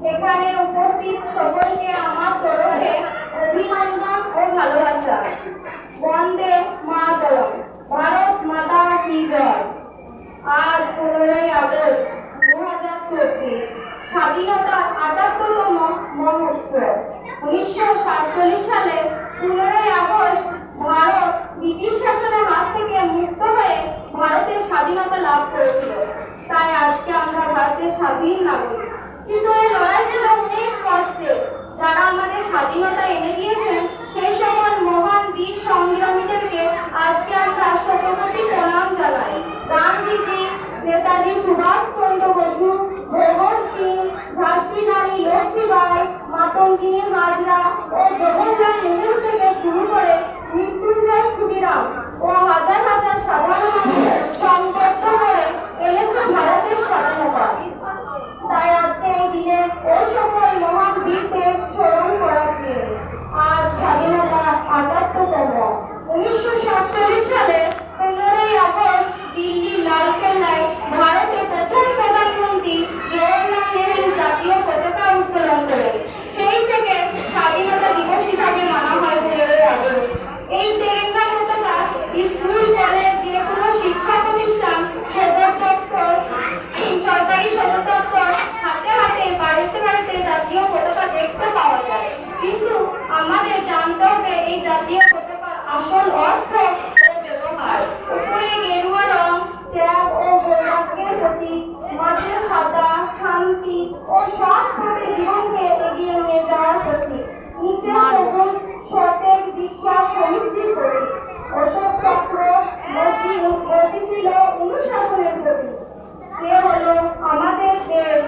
এখানে উপস্থিত সকলকে আমার তরফে অভিনন্দন ও ভালোবাসা। বন্দে মাতরম। ভারত মাতা কি জয়। আজ 15ই আগস্ট 2024, স্বাধীনতার ৭৮তম মহোৎসব। 1947 সালে 15ই আগস্ট ভারত ব্রিটিশ শাসনের হাত থেকে মুক্ত হয়ে ভারতের স্বাধীনতা লাভ করেছিল। তাই আজকে আমরা ভারতের স্বাধীন নাগরিক। কিন্তু এই লড়াই ছিল অনেক কষ্টের। যারা আমাদের স্বাধীনতা এনে দিয়েছেন সেই সকল মহান বীর সংগ্রামীদেরকে আজকে আমরা শতকোটি প্রণাম জানাই। গান্ধীজি, নেতাজি সুভাষচন্দ্র বসু, ভগৎ সিং, ঝাঁসি রানী লক্ষ্মীবাই, মাতঙ্গিনী হাজরা ও জওহরলাল নেহরু থেকে শুরু করে মৃত্যুঞ্জয় ক্ষুদিরাম ও হাজার হাজার সাধারণ মানুষ সংবদ্ধ করে এনেছে ভারতের স্বাধীনতা। তাই আজকে এই দিনে ওই সকল মহান বীরদের স্মরণ করার দিন। আজ স্বাধীনতা ৭৮তম। 1947 সালে 15ই আগস্ট দিল্লির লালকেল্লায় ভারতের প্রথম প্রধানমন্ত্রী জওহরলাল নেহরু জাতীয় পতাকা উত্তোলন করেন। সেই থেকে স্বাধীনতা দিবস হিসাবে মানা হয় 15ই আগস্ট। এই তেরেঙ্গা পতাকা স্কুল, কলেজ, যে কোনো শিক্ষা প্রতিষ্ঠান, সদর দপ্তর, সরকারি সদর দপ্তর, হাতে হাতে, বাড়িতে বাড়িতে জাতীয় পতাকা দেখতে পাওয়া যায়। কিন্তু আমাদের জানতে হবে এই জাতীয় পতাকার আসল অর্থ ও ব্যবহার। উপরে গেরুয়া রং, ত্যাগ ও বৈরাগ্যের প্রতীক, মাঝে সাদা, শান্তি ও সৎভাবে জীবনকে এগিয়ে নিয়ে যাওয়ার প্রতীক, নিচে সবুজ, সতেজ, বিশ্বাস, সমৃদ্ধির প্রতীক, অশোক চক্র, গতিশীল অনুশাসনের প্রতীক। এ হলো আমাদের দেশ।